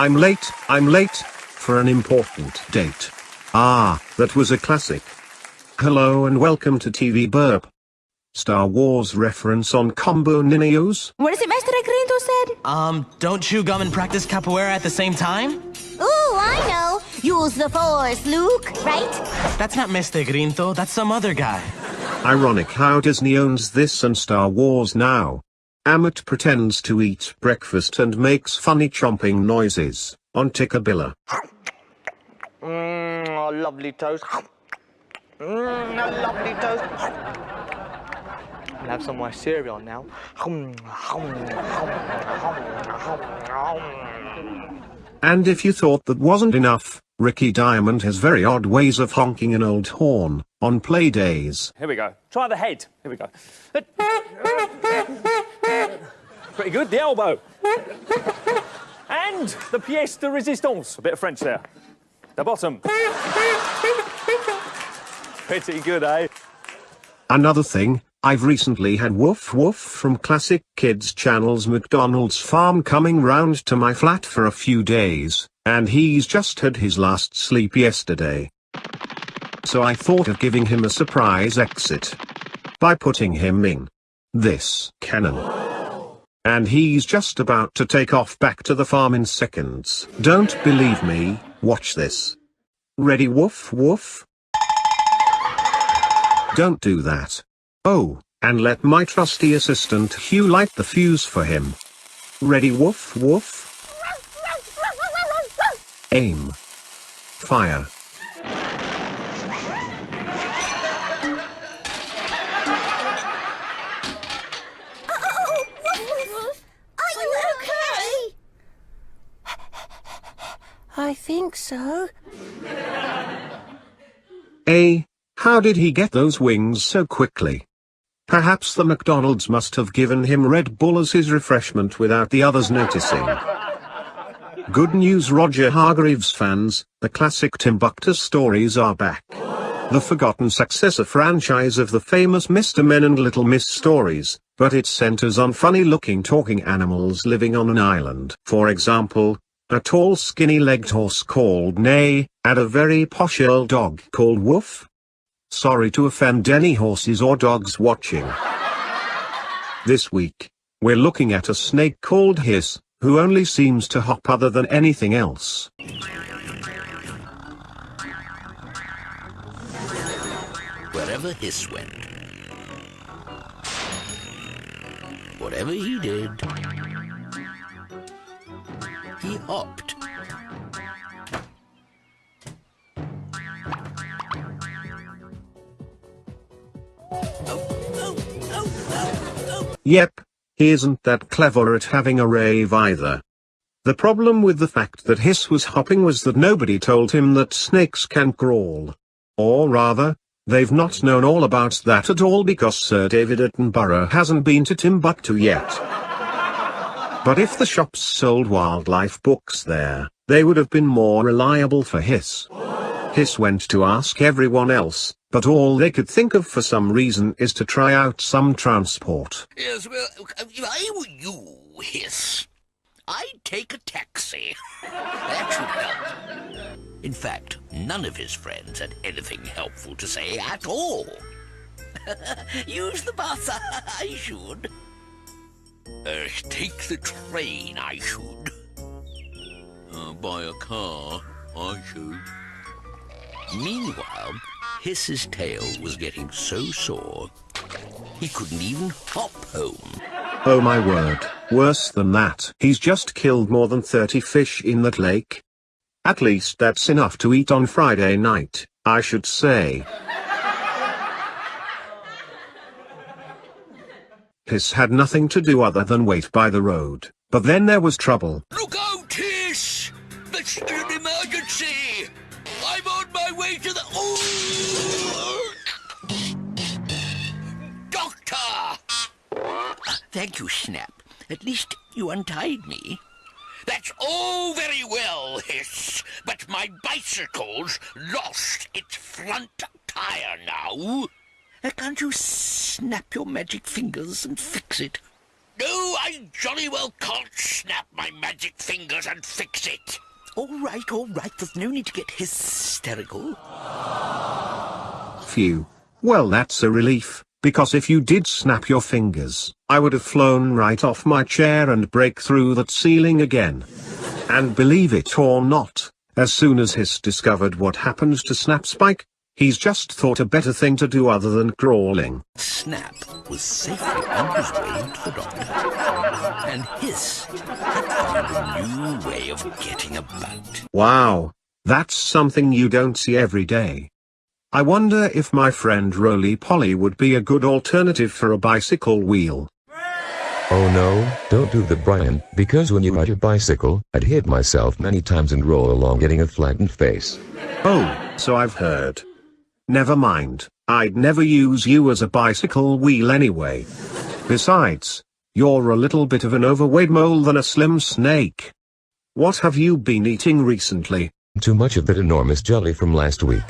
I'm late for an important date. Ah, that was a classic. Hello and welcome to TV Burp. Star Wars reference on combo ninjas? What is it Master Grinto said? Don't chew gum and practice capoeira at the same time? Ooh, I know. Use the Force, Luke, right? That's not Mr. Grinto, that's some other guy. Ironic how Disney owns this and Star Wars now. Amit pretends to eat breakfast and makes funny chomping noises on Tikkabilla. Oh, lovely toast. Lovely toast. I'll have some of my cereal now. And if you thought that wasn't enough, Ricky Diamond has very odd ways of honking an old horn on play days. Here we go. Try the head. Here we go. Pretty good. The elbow. And the pièce de résistance. A bit of French there. The bottom. Pretty good, eh? Another thing, I've recently had Woof Woof from Classic Kids Channel's McDonald's Farm coming round to my flat for a few days, and he's just had his last sleep yesterday. So I thought of giving him a surprise exit by putting him in this cannon. And he's just about to take off back to the farm in seconds. Don't believe me? Watch this. Ready, Woof Woof? Don't do that. Oh, and let my trusty assistant Hugh light the fuse for him. Ready, Woof Woof? Aim. Fire. Are you okay? I think so. How did he get those wings so quickly? Perhaps the McDonald's must have given him Red Bull as his refreshment without the others noticing. Good news, Roger Hargreaves fans, the classic Timbuktu stories are back. The forgotten successor franchise of the famous Mr. Men and Little Miss stories, but it centers on funny-looking talking animals living on an island. For example, a tall skinny-legged horse called Neigh, and a very posh old dog called Woof. Sorry to offend any horses or dogs watching. This week, we're looking at a snake called Hiss, who only seems to hop other than anything else. Wherever Hiss went, whatever he did, he hopped. Yep, he isn't that clever at having a rave either. The problem with the fact that Hiss was hopping was that nobody told him that snakes can crawl. Or rather, they've not known all about that at all because Sir David Attenborough hasn't been to Timbuktu yet. But if the shops sold wildlife books there, they would have been more reliable for Hiss. Hiss went to ask everyone else, but all they could think of for some reason is to try out some transport. Yes, well, if I were you, Hiss, I'd take a taxi. That should help. In fact, none of his friends had anything helpful to say at all. Use the bus, I should. Take the train, I should. Buy a car, I should. Meanwhile, Hiss's tail was getting so sore, he couldn't even hop home. Oh my word, worse than that. He's just killed more than 30 fish in that lake. At least that's enough to eat on Friday night, I should say. Hiss had nothing to do other than wait by the road, but then there was trouble. Look out, Hiss! That's an emergency! I'm on my way to the... Oh! Doctor! Thank you, Snap. At least you untied me. That's all very well, Hiss, but my bicycle's lost its front tire now. Can't you snap your magic fingers and fix it? No, I jolly well can't snap my magic fingers and fix it. All right, there's no need to get hysterical. Phew. Well, that's a relief, because if you did snap your fingers, I would have flown right off my chair and break through that ceiling again. And believe it or not, as soon as Hiss discovered what happened to Snap Spike, he's just thought a better thing to do other than crawling. Snap was safely on his way to the doctor, and Hiss had found a new way of getting about. Wow, that's something you don't see every day. I wonder if my friend Roly-Poly would be a good alternative for a bicycle wheel. Oh no, don't do that, Brian, because when you ride a bicycle, I'd hit myself many times and roll along getting a flattened face. Oh, so I've heard. Never mind, I'd never use you as a bicycle wheel anyway. Besides, you're a little bit of an overweight mole than a slim snake. What have you been eating recently? Too much of that enormous jelly from last week.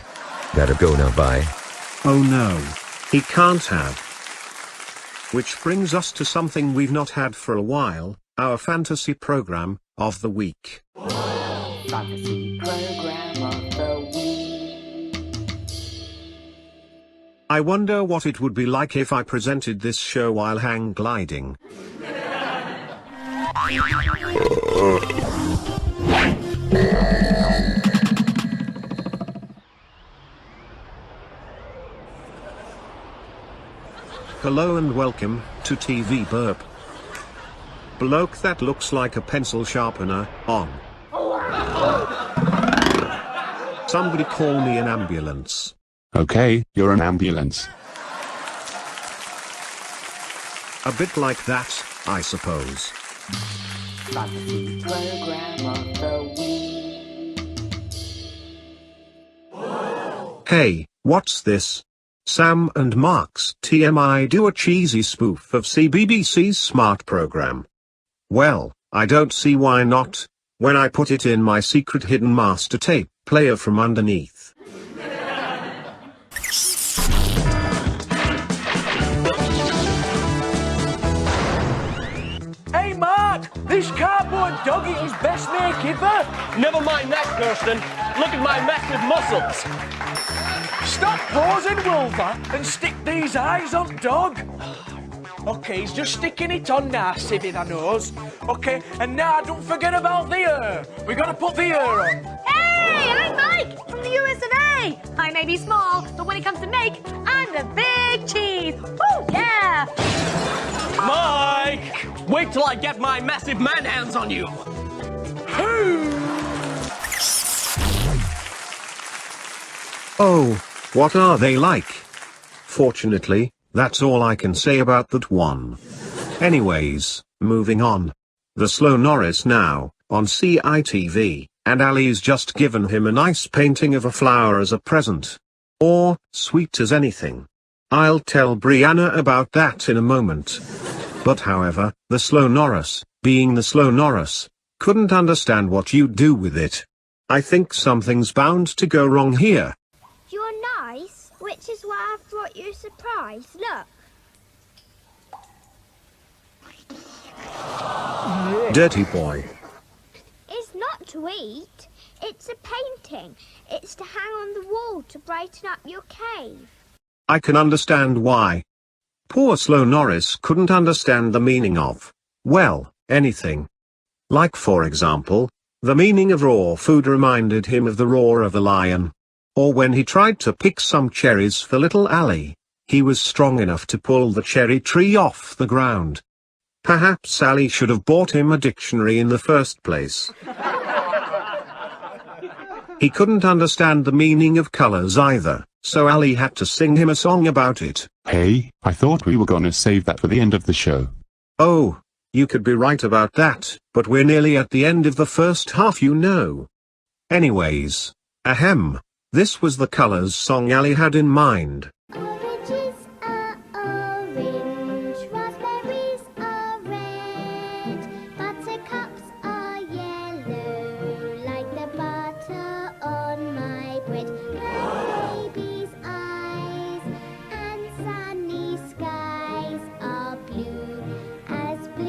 Gotta go now, bye. Oh no, he can't have. Which brings us to something we've not had for a while, our fantasy program of the week. Fantasy program of the week. I wonder what it would be like if I presented this show while hang gliding. Hello and welcome to TV Burp. Bloke that looks like a pencil sharpener, on. Somebody call me an ambulance. Okay, you're an ambulance. A bit like that, I suppose. Fantasy program of the week. Hey, what's this? Sam and Mark's TMI do a cheesy spoof of CBBC's smart program. Well, I don't see why not, when I put it in my secret hidden master tape player from underneath. Hey, Mark! This cardboard dog is his best mate ever! Never mind that, Kirsten. Look at my massive muscles. Stop posing, Wolver, and stick these eyes on dog. Okay, he's just sticking it on now, sieving our nose. Okay, and now don't forget about the ear. We gotta put the ear on. Hey, I'm Mike from the USA. I may be small, but when it comes to make, I'm the big cheese. Woo, yeah! Mike! Wait till I get my massive man hands on you. Oh, what are they like? Fortunately, that's all I can say about that one. Anyways, moving on. The slow Norris now, on CITV, and Ali's just given him a nice painting of a flower as a present. Or, sweet as anything. I'll tell Brianna about that in a moment. But however, the slow Norris, being the slow Norris, couldn't understand what you'd do with it. I think something's bound to go wrong here. You're nice, which is why I've brought you a surprise. Look. Dirty boy. It's not to eat. It's a painting. It's to hang on the wall to brighten up your cave. I can understand why. Poor slow Norris couldn't understand the meaning of, well, anything. Like for example, the meaning of raw food reminded him of the roar of a lion. Or when he tried to pick some cherries for little Ali, he was strong enough to pull the cherry tree off the ground. Perhaps Ali should have bought him a dictionary in the first place. He couldn't understand the meaning of colors either, so Ali had to sing him a song about it. Hey, I thought we were gonna save that for the end of the show. Oh, you could be right about that, but we're nearly at the end of the first half, you know. Anyways, ahem, this was the colors song Ali had in mind. Oranges are orange, raspberries are red, buttercups are yellow, like the butter on my bread. Baby's eyes and sunny skies are blue, as blue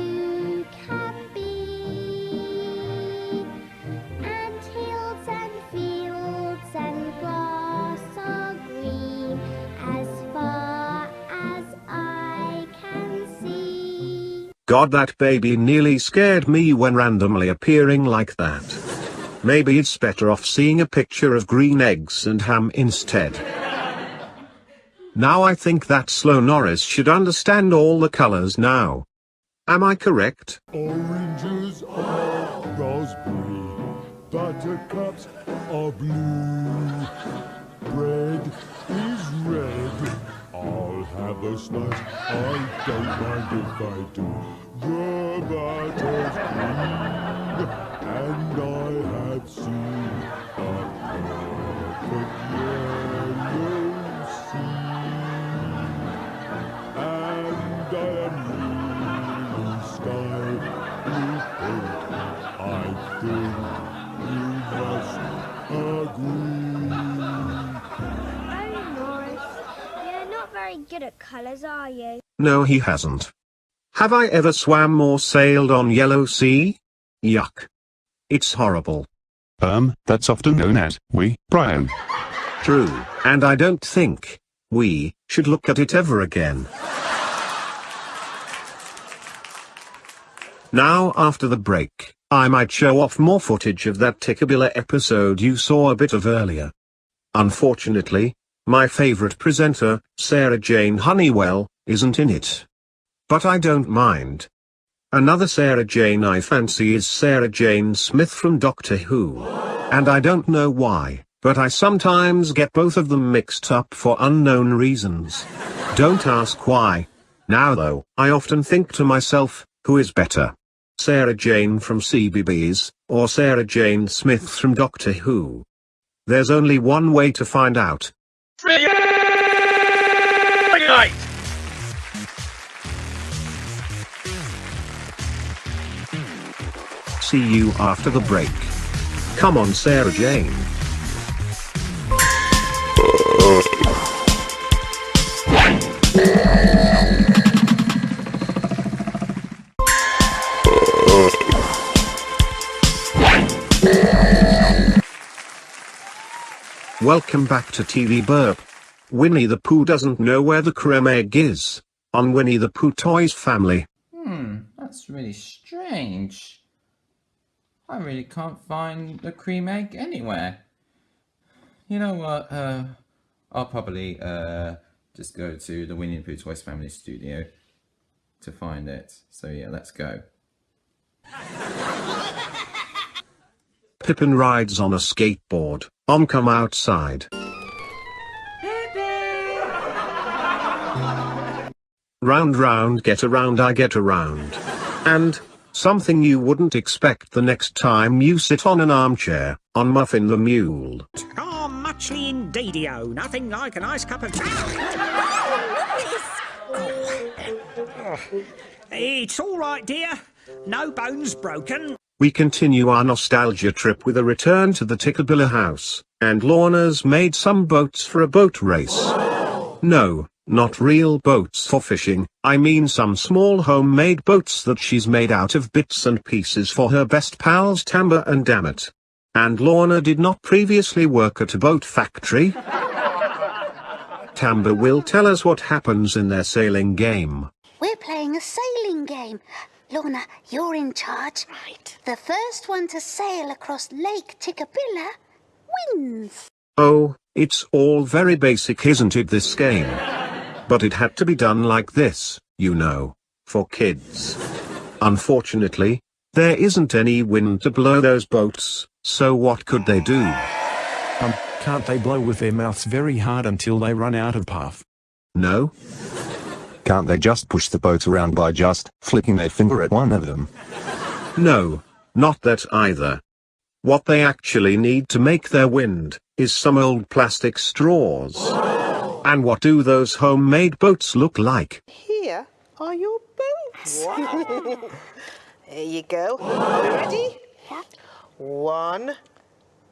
God, that baby nearly scared me when randomly appearing like that. Maybe it's better off seeing a picture of green eggs and ham instead. Now I think that slow Norris should understand all the colors now. Am I correct? Oranges are raspberry, buttercups are blue, bread is red. I'll have a slice, I don't mind if I do. The butter's cream, and I have seen a perfect yellow sea. And I am blue sky, blue boat. I think you must agree. Oh, Norris, you're not very good at colours, are you? No, he hasn't. Have I ever swam or sailed on Yellow Sea? Yuck. It's horrible. That's often known as, Brian. True, and I don't think we should look at it ever again. Now after the break, I might show off more footage of that Tickabilla episode you saw a bit of earlier. Unfortunately, my favorite presenter, Sarah Jane Honeywell, isn't in it. But I don't mind. Another Sarah Jane I fancy is Sarah Jane Smith from Doctor Who. And I don't know why, but I sometimes get both of them mixed up for unknown reasons. Don't ask why. Now though, I often think to myself, who is better? Sarah Jane from CBeebies, or Sarah Jane Smith from Doctor Who? There's only one way to find out. See you after the break. Come on, Sarah Jane. Welcome back to TV Burp. Winnie the Pooh doesn't know where the creme egg is. On Winnie the Pooh Toys Family. That's really strange. I really can't find the cream egg anywhere. You know what, I'll probably just go to the Winnie the Pooh Toys Family studio to find it. So yeah, let's go. Pippin rides on a skateboard. Come outside. Round round get around I get around. And something you wouldn't expect the next time you sit on an armchair, on Muffin the Mule. Oh, muchly indeedio. Nothing like a nice cup of tea. It's all right, dear. No bones broken. We continue our nostalgia trip with a return to the Tickabilla house, and Lorna's made some boats for a boat race. No, not real boats for fishing, I mean some small homemade boats that she's made out of bits and pieces for her best pals Tamba and Dammit. And Lorna did not previously work at a boat factory. Tamba will tell us what happens in their sailing game. We're playing a sailing game. Lorna, you're in charge. Right. The first one to sail across Lake Tickabilla wins. Oh, it's all very basic, isn't it, this game? But it had to be done like this, you know, for kids. Unfortunately, there isn't any wind to blow those boats, so what could they do? Can't they blow with their mouths very hard until they run out of puff? No? Can't they just push the boat around by just flicking their finger at one of them? No, not that either. What they actually need to make their wind is some old plastic straws. And what do those homemade boats look like? Here are your boats. Wow. Here you go. Are we ready? Yeah. 1,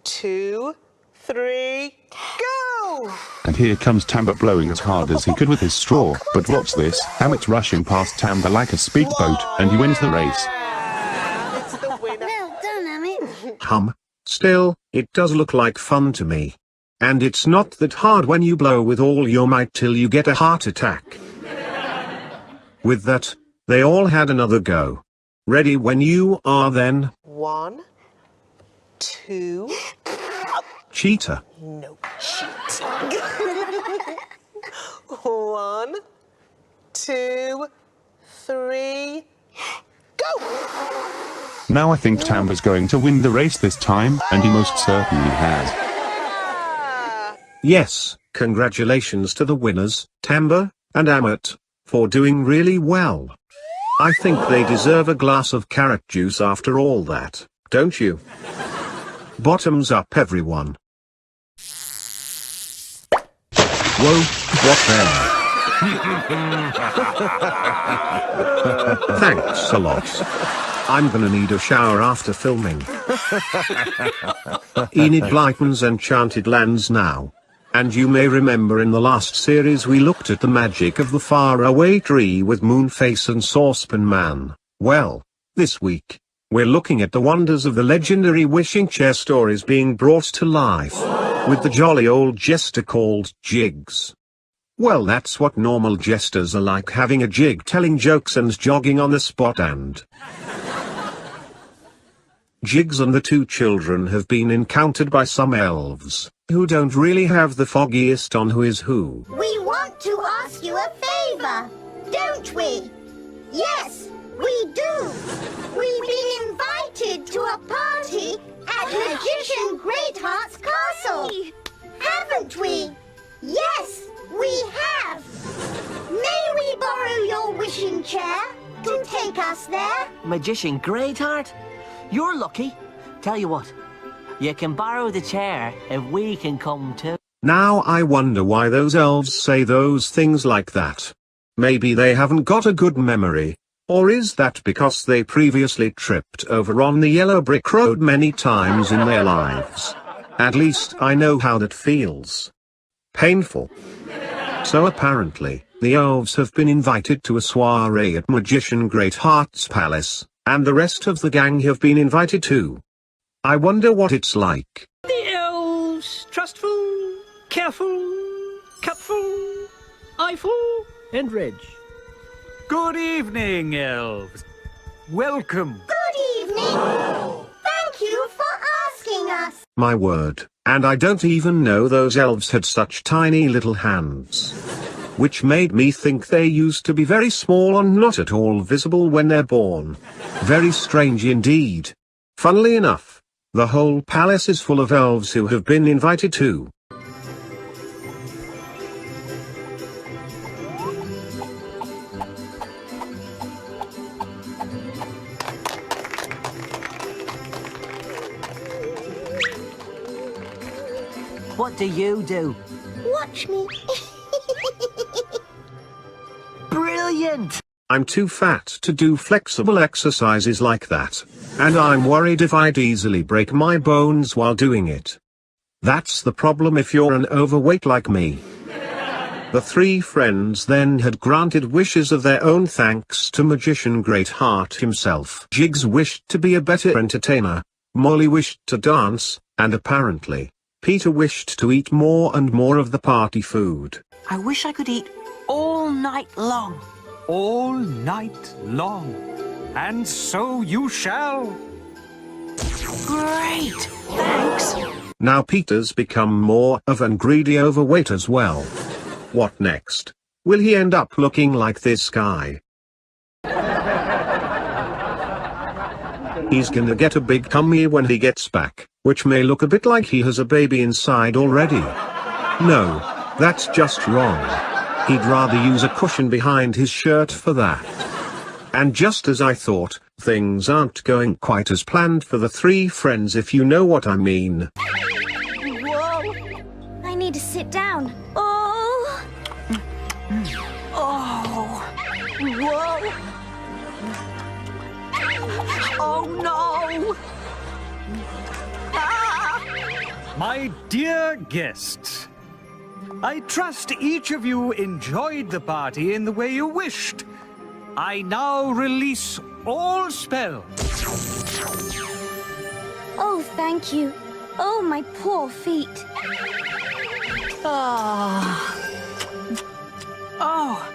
2, 3, go! And here comes Tamba blowing as hard as he could with his straw. But what's this? Amit's rushing past Tamba like a speedboat, and he wins the race. It's the winner. Well done, Amit. Still, it does look like fun to me. And it's not that hard when you blow with all your might till you get a heart attack. With that, They all had another go. Ready when you are then. 1, 2. Cheater. No cheating. 1, 2, 3. Go! Now I think Tamba's going to win the race this time, and he most certainly has. Yes, congratulations to the winners, Tamba and Amit, for doing really well. I think they deserve a glass of carrot juice after all that, don't you? Bottoms up, everyone. Whoa, what then? Thanks a lot. I'm gonna need a shower after filming. Enid Blyton's Enchanted lands now. And you may remember in the last series we looked at the magic of the faraway tree with Moonface and Saucepan Man. Well, this week, we're looking at the wonders of the legendary wishing chair stories being brought to life, with the jolly old jester called Jigs. Well, that's what normal jesters are like, having a jig, telling jokes and jogging on the spot. And Jigs and the two children have been encountered by some elves, who don't really have the foggiest on who is who. We want to ask you a favour, don't we? Yes, we do. We've been invited to a party at Magician Greatheart's castle. Haven't we? Yes, we have. May we borrow your wishing chair to take us there? Magician Greatheart? You're lucky. Tell you what, you can borrow the chair if we can come too. Now I wonder why those elves say those things like that. Maybe they haven't got a good memory. Or is that because they previously tripped over on the yellow brick road many times in their lives? At least I know how that feels. Painful. So apparently, the elves have been invited to a soiree at Magician Greatheart's palace, and the rest of the gang have been invited too. I wonder what it's like. The elves, trustful, careful, cupful, eyeful, and reg. Good evening, elves. Welcome. Good evening. Thank you for asking us. My word, and I don't even know those elves had such tiny little hands. Which made me think they used to be very small and not at all visible when they're born. Very strange indeed. Funnily enough, the whole palace is full of elves who have been invited too. What do you do? Watch me. Brilliant! I'm too fat to do flexible exercises like that, and I'm worried if I'd easily break my bones while doing it. That's the problem if you're an overweight like me. The three friends then had granted wishes of their own thanks to Magician Greatheart himself. Jigs wished to be a better entertainer, Molly wished to dance, and apparently, Peter wished to eat more and more of the party food. I wish I could eat all night long. All night long. And so you shall. Great! Thanks! Now Peter's become more of an greedy overweight as well. What next? Will he end up looking like this guy? He's gonna get a big tummy when he gets back, which may look a bit like he has a baby inside already. No, that's just wrong. He'd rather use a cushion behind his shirt for that. And just as I thought, things aren't going quite as planned for the three friends, if you know what I mean. Whoa! I need to sit down. Oh! Oh! Whoa! Oh no! Ah! My dear guests, I trust each of you enjoyed the party in the way you wished. I now release all spells. Oh, thank you. Oh, my poor feet. Oh,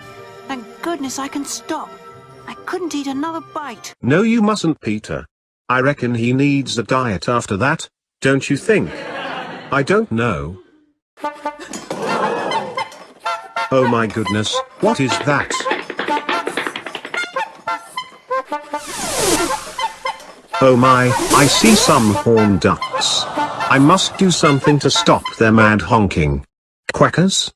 thank goodness I can stop. I couldn't eat another bite. No, you mustn't, Peter. I reckon he needs a diet after that, don't you think? I don't know. Oh my goodness, what is that? Oh my, I see some horned ducks. I must do something to stop their mad honking. Quackers?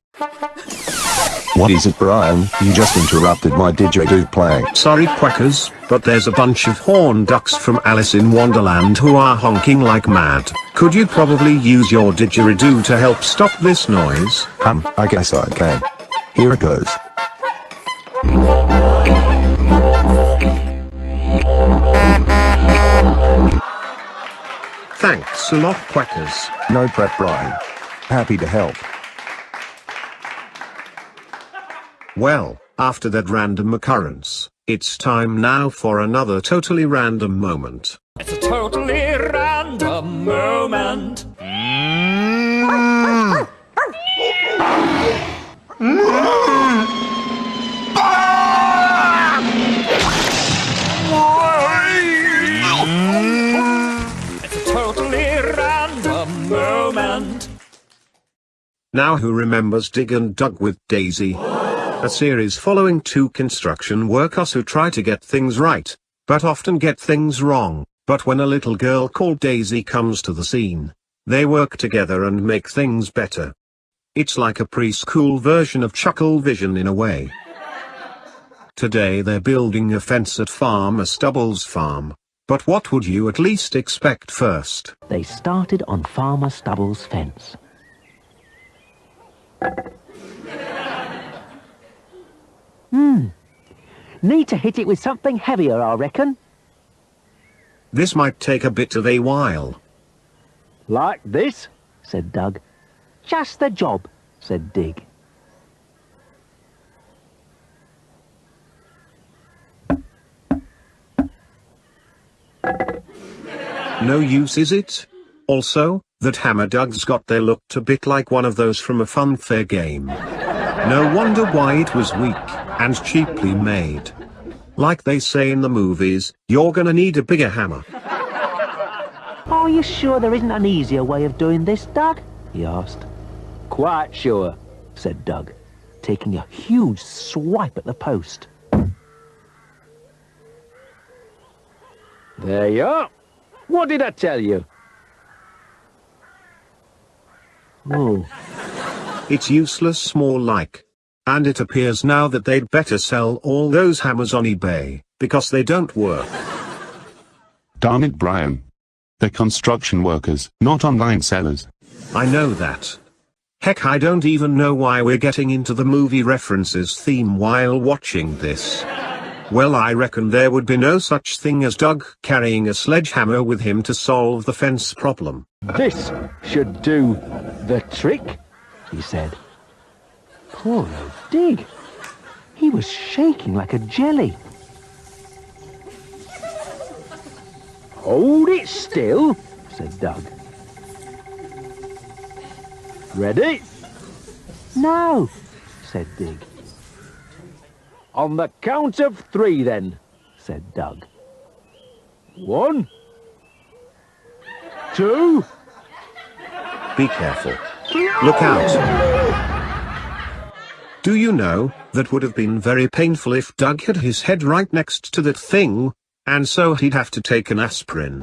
What is it, Brian? You just interrupted my didgeridoo playing. Sorry, Quackers, but there's a bunch of horned ducks from Alice in Wonderland who are honking like mad. Could you probably use your didgeridoo to help stop this noise? I guess I can. Here it goes. Thanks a lot, Quackers. No prep, Brian. Happy to help. Well, after that random occurrence, it's time now for another totally random moment. It's a totally random moment. It's a totally random moment. Now who remembers Dig and Dug with Daisy? A series following two construction workers who try to get things right, but often get things wrong. But when a little girl called Daisy comes to the scene, they work together and make things better. It's like a preschool version of Chuckle Vision in a way. Today they're building a fence at Farmer Stubble's farm. But what would you at least expect first? They started on Farmer Stubble's fence. Need to hit it with something heavier, I reckon. This might take a bit of a while. Like this? Said Doug. Just the job, said Dig. No use, is it? Also, that hammer Doug's got there looked a bit like one of those from a funfair game. No wonder why it was weak and cheaply made. Like they say in the movies, you're gonna need a bigger hammer. Are you sure there isn't an easier way of doing this, Doug? He asked. Quite sure, said Doug, taking a huge swipe at the post. There you are. What did I tell you? Oh. It's useless, more like. And it appears now that they'd better sell all those hammers on eBay, because they don't work. Darn it, Brian. They're construction workers, not online sellers. I know that. Heck, I don't even know why we're getting into the movie references theme while watching this. Well, I reckon there would be no such thing as Doug carrying a sledgehammer with him to solve the fence problem. This should do the trick, he said. Poor old Dig. He was shaking like a jelly. Hold it still, said Doug. Ready? No, said Dig. On the count of 3 then, said Doug. 1, 2... Be careful. Look out. Do you know, that would have been very painful if Doug had his head right next to that thing, and so he'd have to take an aspirin.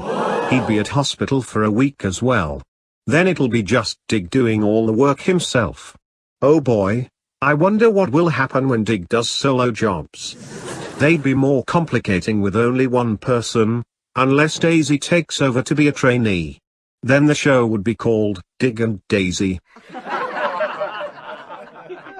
He'd be at hospital for a week as well. Then it'll be just Dig doing all the work himself. Oh boy, I wonder what will happen when Dig does solo jobs. They'd be more complicating with only one person, unless Daisy takes over to be a trainee. Then the show would be called Dig and Daisy.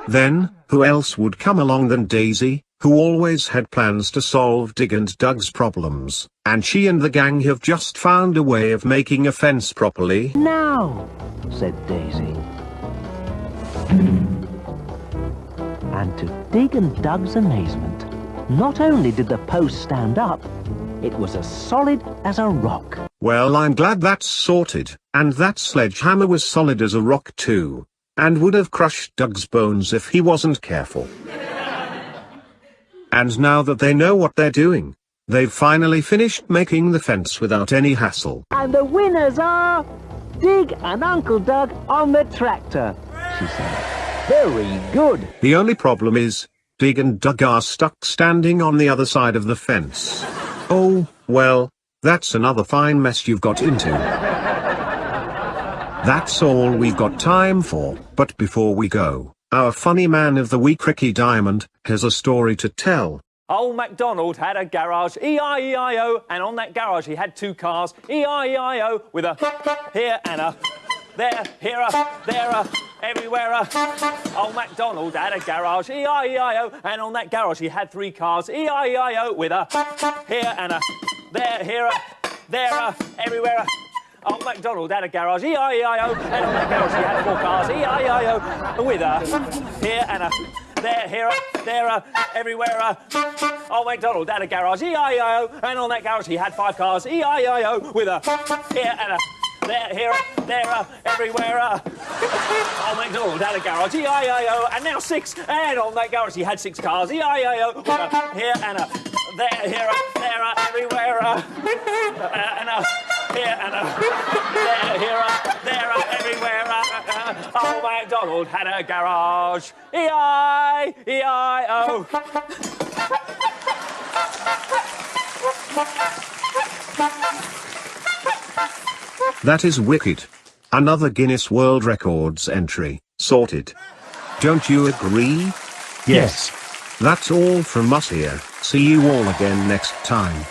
Then, who else would come along than Daisy, who always had plans to solve Dig and Doug's problems, and she and the gang have just found a way of making a fence properly. Now, said Daisy. And to Dig and Doug's amazement, not only did the post stand up, it was as solid as a rock. Well, I'm glad that's sorted, and that sledgehammer was solid as a rock too, and would have crushed Doug's bones if he wasn't careful. And now that they know what they're doing, they've finally finished making the fence without any hassle. And the winners are Dig and Uncle Doug on the tractor, she said. Very good. The only problem is, Dig and Doug are stuck standing on the other side of the fence. Oh, well, that's another fine mess you've got into. That's all we've got time for, but before we go, our funny man of the week Ricky Diamond has a story to tell. Old MacDonald had a garage, E-I-E-I-O, and on that garage he had 2 cars, E-I-E-I-O, with a here and a there, here a, there a, everywhere a. Old MacDonald had a garage, E-I-E-I-O, and on that garage he had 3 cars, E-I-E-I-O, with a here and a there, here a, there a, everywhere a. Old MacDonald had a garage, E-I-E-I-O, and on that garage he had 4 cars, E-I-E-I-O, with a here and a there, here, there, everywhere. Old MacDonald had a garage, E-I-E-I-O, and on that garage he had 5 cars, E-I-E-I-O, with a here and a there, here, there, everywhere. Old MacDonald had a garage, E-I-E-I-O, and now 6, and on that garage he had 6 cars, E-I-E-I-O, with a here and a there, here, there, everywhere. And a here and a there, here, there, everywhere. Old MacDonald had a garage, E-I-E-I-O. That is wicked. Another Guinness World Records entry, sorted. Don't you agree? Yes. That's all from us here. See you all again next time.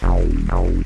Ow.